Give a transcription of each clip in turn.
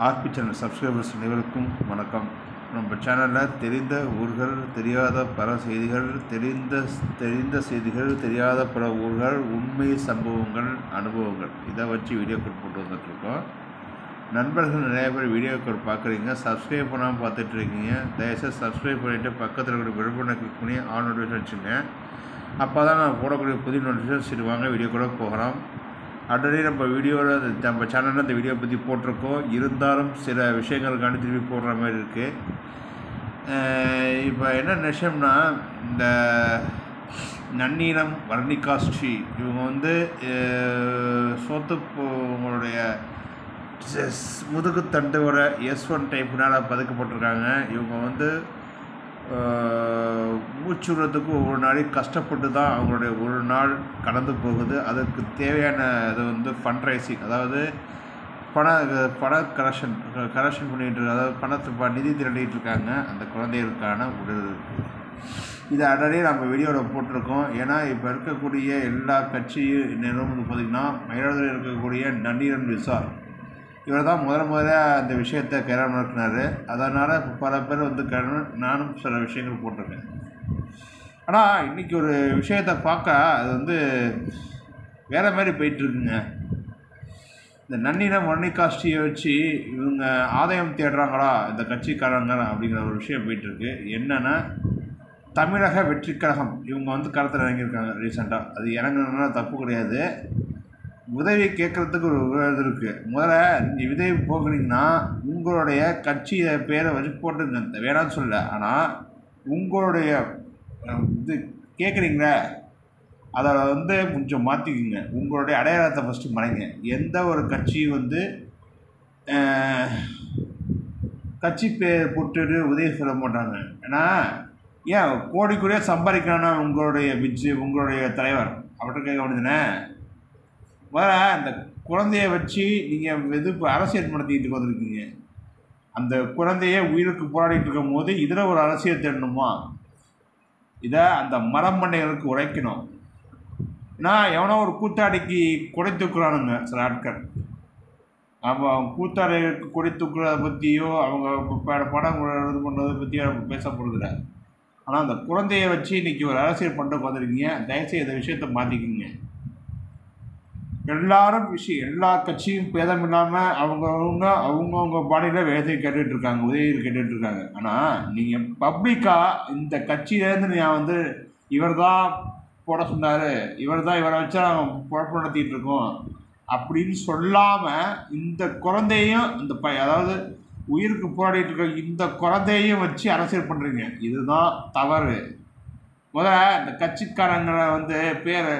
RB channel subscribers அனைவருக்கும் வணக்கம். நம்ம சேனலில் தெரிந்த ஊர்கள், தெரியாத பல செய்திகள், தெரிந்த செய்திகள், தெரியாத பல ஊர்கள், உண்மை சம்பவங்கள், அனுபவங்கள் இதை வச்சு வீடியோக்கள் போட்டு வந்துட்டுருக்கோம். நண்பர்கள் நிறைய பேர் வீடியோக்கள் பார்க்குறீங்க, சப்ஸ்கிரைப் பண்ணாமல் பார்த்துட்ருக்கீங்க. தயவுசெய்து சப்ஸ்கிரைப் பண்ணிவிட்டு பக்கத்தில் இருக்கிற பெல் பட்டனை கிளிக் பண்ணி ஆல் நோட்டிஃபிகேஷன் வச்சுங்க. அப்போ தான் நான் போடக்கூடிய புதிய நோட்டிஃபிகேஷன் சரி வாங்க வீடியோ கூட போகலாம். ஆல்ரெடி நம்ம சேனலில் இந்த வீடியோ பற்றி போட்டிருக்கோம். இருந்தாலும் சில விஷயங்களுக்காண்டி திருப்பி போடுற மாதிரி இருக்குது. இப்போ என்ன விஷயம்னா, இந்த நன்னீலம் வர்ணிகாஸ்ரீ இவங்க உங்களுடைய முதுகுத்தண்டோட S1 டைப்னால் பதுக்கப்பட்டிருக்காங்க. இவங்க மூச்சு விடுறதுக்கு ஒவ்வொரு நாளைக்கு கஷ்டப்பட்டு தான் அவங்களுடைய ஒரு நாள் கடந்து போகுது. அதற்கு தேவையான இது ஃபண்ட் ரைசிங், அதாவது பண கலெக்ஷன் பண்ணிகிட்டு, அதாவது நிதி திரட்டிகிட்டு இருக்காங்க. அந்த குழந்தைகளுக்கான உடல் இருக்குது. இதை ஆல்ரெடி நம்ம வீடியோவில் போட்டிருக்கோம். ஏன்னா இப்போ இருக்கக்கூடிய எல்லா கட்சியும் இன்னும் பார்த்திங்கன்னா மயிலாடுதுறையில் இருக்கக்கூடிய நன்னீலம் விசார் இவர் தான் முதல்ல அந்த விஷயத்தை கையாள நடத்தினார். அதனால் இப்போ பல பேர் நானும் சில விஷயங்கள் போட்டிருக்கேன். ஆனால் இன்றைக்கி ஒரு விஷயத்தை பார்க்க அது வேறு மாதிரி போயிட்டுருக்குங்க. இந்த நன்னீலம் வர்ணிகாஸ்ரீயை வச்சு இவங்க ஆதாயம் தேடுறாங்களா இந்த கட்சிக்காரங்க அப்படிங்கிற ஒரு விஷயம் போயிட்டுருக்கு. என்னென்னா, தமிழக வெற்றி கழகம் இவங்க களத்தில் இறங்கியிருக்காங்க ரீசெண்டாக. அது இறங்குறதுனால தப்பு கிடையாது. உதவி கேட்குறதுக்கு ஒரு இது இருக்குது. முதல்ல நீங்கள் உதவி போக்குறீங்கன்னா உங்களுடைய கட்சி பேரை வச்சு போட்டுங்க, வேணான்னு சொல்லலை. ஆனால் உங்களுடைய இது கேட்குறீங்களே அதை கொஞ்சம் மாற்றிக்குங்க. உங்களுடைய அடையாளத்தை ஃபஸ்ட்டு மறைங்க. எந்த ஒரு கட்சியும் கட்சி பேர் போட்டுட்டு உதவி சொல்ல மாட்டாங்க. ஏன்னா ஏன் கோடிக்குள்ளேயே சம்பாதிக்கணும்னா உங்களுடைய தலைவர் அவர்கிட்ட கேட்க வேண்டியதுனே. அந்த குழந்தைய வச்சு நீங்கள் அரசியல் நடத்திக்கிட்டு வந்துருக்கீங்க. அந்த குழந்தைய உயிருக்கு போராடிட்டு இருக்கும் போது இதில் ஒரு அரசியல் தேடணுமா? இதை அந்த மரமண்டைகளுக்கு உரைக்கணும். ஏன்னா எவனோ ஒரு கூத்தாடிக்கு கொடை தூக்குறானுங்க சில ஆட்கள். அவங்க கூத்தாடிக்கு கொடை தூக்குறதை பற்றியோ அவங்க படம் இது பண்ணுறதை பற்றியோ பேச போகிறதில்ல. ஆனால் அந்த குழந்தைய வச்சு இன்றைக்கி ஒரு அரசியல் பண்ணிட்டு வந்துருக்கீங்க. தயவுசெய்து இந்த விஷயத்தை மாற்றிக்கிங்க. எல்லா கட்சியும் பேதம் இல்லாமல் அவங்கவுங்க பாணியில் வேலையை கேட்டுட்ருக்காங்க, உதவிகள் கேட்டுட்ருக்காங்க. ஆனால் நீங்கள் பப்ளிக்காக இந்த கட்சியிலேருந்து இவர் தான் போட சொன்னார், இவரை வச்சா குழப்பம் நடத்திட்டு இருக்கோம் அப்படின்னு சொல்லாமல் இந்த குழந்தையும் அதாவது உயிருக்கு போராடிட்டு இருக்க இந்த குழந்தையும் வச்சு அரசியல் பண்ணுறீங்க. இதுதான் தவறு. இந்த கட்சிக்காரங்களை பேரை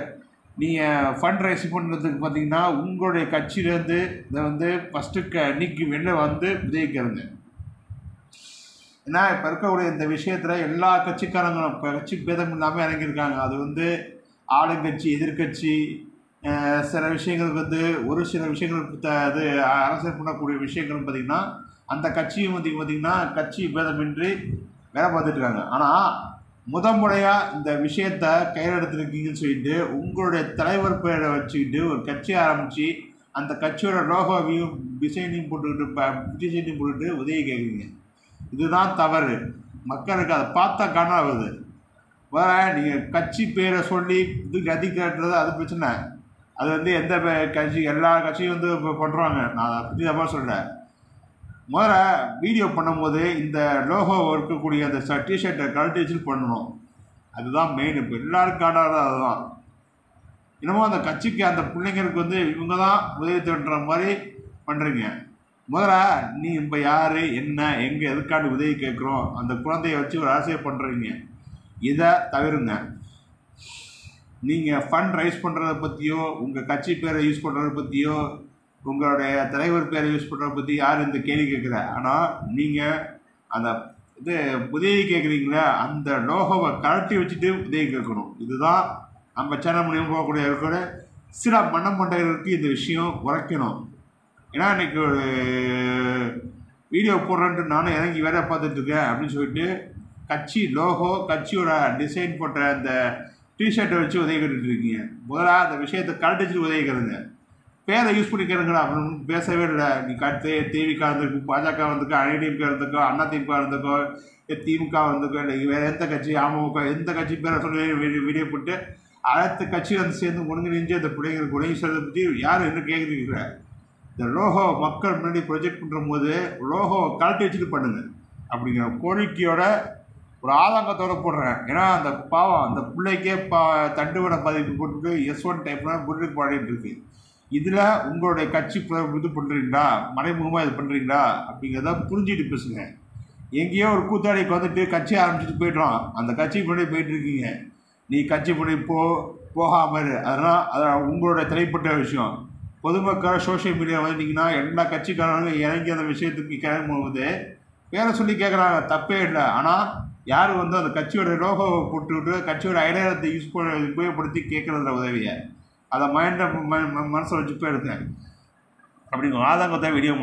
நீங்கள் ஃபண்ட் ரைஸ் பண்ணுறதுக்கு பார்த்தீங்கன்னா உங்களுடைய கட்சியிலேருந்து இதை ஃபஸ்ட்டு நீக்கி வெளில உதவிக்கிறங்க. ஏன்னா இப்போ இருக்கக்கூடிய இந்த விஷயத்தில் எல்லா கட்சிக்காரங்களும் கட்சி பேதம் இல்லாமல் இறங்கியிருக்காங்க. அது ஆளுங்கட்சி, எதிர்கட்சி, சில விஷயங்களுக்கு ஒரு சில விஷயங்களுக்கு அது அரசியல் பண்ணக்கூடிய விஷயங்கள் பார்த்திங்கன்னா அந்த கட்சியும் பார்த்திங்கன்னா கட்சி பேதமின்றி வேலை பார்த்துட்ருக்காங்க. ஆனால் முறையாக இந்த விஷயத்தை கையில் எடுத்துருக்கீங்கன்னு சொல்லிட்டு உங்களுடைய தலைவர் பேரை வச்சுக்கிட்டு ஒரு கட்சி ஆரம்பித்து அந்த கட்சியோட லோகோவையும் டிசைனிங் போட்டுக்கிட்டு உதவி கேட்குறீங்க. இதுதான் தவறு. மக்களுக்கு அதை பார்த்தா காணாகுது. நீங்கள் கட்சி பேரை சொல்லி கதி காட்டுறது அது பிரச்சனை. அது எந்த கட்சி எல்லா கட்சியும் இப்போ பண்ணுறாங்க. நான் அதை பற்றி தப்பாக சொல்கிறேன். வீடியோ பண்ணும்போது இந்த லோகோ இருக்கக்கூடிய அந்த டிஷர்ட்டை கழட்டி வச்சு பண்ணணும். அதுதான் மெயின். இப்போ எல்லாருக்கான அதுதான். இன்னமும் அந்த கட்சிக்கு அந்த பிள்ளைங்களுக்கு இவங்க தான் உதவி தோன்ற மாதிரி பண்ணுறீங்க. நீ இப்போ யார், என்ன, எங்கே, எதுக்காண்டி உதவி கேட்குறோம், அந்த குழந்தைய வச்சு ஒரு அரசியல் பண்ணுறீங்க. இதை தவிருங்க. நீங்கள் ஃபண்ட் ரைஸ் பண்ணுறதை பற்றியோ உங்கள் கட்சி பேரை யூஸ் பண்ணுறதை பற்றியோ உங்களுடைய தலைவர் பேரை யூஸ் பண்ணுறதை பற்றி யார் இந்த கேள்வி கேட்குற. ஆனால் நீங்கள் அந்த உதவி கேட்குறீங்களே அந்த லோகோவை கழட்டி வச்சுட்டு உதவி கேட்கணும். இதுதான் நம்ம சேனல் மூலியமாக போகக்கூடிய சில மண்டர்களுக்கு இந்த விஷயம் உரைக்கணும். ஏன்னா இன்றைக்கி ஒரு வீடியோ போடுறேன்ட்டு நானும் இறங்கி வேலை பார்த்துட்ருக்கேன் அப்படின்னு சொல்லிட்டு கட்சி லோகோ, கட்சியோட டிசைன் போட்ட அந்த டிஷர்ட்டை வச்சு உதவி கேட்டுட்ருக்கீங்க. அந்த விஷயத்தை கழட்டி வச்சு உதவிக்கிறதுங்க. பேரை யூஸ் பண்ணிக்கிறீங்களா அப்படின்னு பேசவே இல்லை. நீ தேவிக இருந்திருக்கும், பாஜக இருந்திருக்கோ, ஐடிஎம்கே இருந்திருக்கோ, அதிமுக இருந்திருக்கோ, திமுக இருந்திருக்கோ, இல்லை வேறு எந்த கட்சி, அமமுக எந்த கட்சி பேரை சொல்லி வீடியோ போட்டு அடுத்த கட்சி வந்து சேர்ந்து ஒருங்கிணைஞ்சு அந்த பிள்ளைங்களுக்கு உதவி செய்வதை பற்றி யாரும் என்ன கேட்குறீங்க? இந்த லோகோ மக்கள் முன்னாடி ப்ரொஜெக்ட் பண்ணுற போது லோகோவை கழட்டி வச்சுட்டு பண்ணுங்க அப்படிங்கிற கோரிக்கையோட ஒரு ஆதங்கத்தோடு போடுறேன். ஏன்னா அந்த பாவம் அந்த பிள்ளைக்கே தண்டுவட பதிவு போட்டுட்டு S1 டைப்லாம் புரிட்டு பாடிட்டு இருக்கு. இதில் உங்களுடைய கட்சி இது பண்ணுறீங்களா, மறைமுகமாக இது பண்ணுறீங்களா அப்படிங்கிறத புரிஞ்சுட்டு பேசுங்க. எங்கேயோ ஒரு கூத்தாடிக்கு வந்துட்டு கட்சி ஆரம்பிச்சுட்டு போய்ட்டோம், அந்த கட்சி முன்னாடி போயிட்டு இருக்கீங்க. நீ கட்சி முன்னாடி போகாமல் அதெல்லாம் உங்களோட தனிப்பட்ட விஷயம். பொதுமக்கள் சோஷியல் மீடியா வந்துட்டிங்கன்னா எல்லா கட்சிக்காரங்களும் இறங்கி அந்த விஷயத்துக்கு கிளம்பும்போது பேரை சொல்லி கேட்குறாங்க, தப்பே இல்லை. ஆனால் யார் வந்து அந்த கட்சியோட லோகோவை போட்டுவிட்டு கட்சியோட அடையாளத்தை உபயோகப்படுத்தி கேட்குறதுல உதவியை அதை மனசில் வச்சு போயிருக்கேன் அப்படிங்கிற ஆதங்கத்தை வீடியோ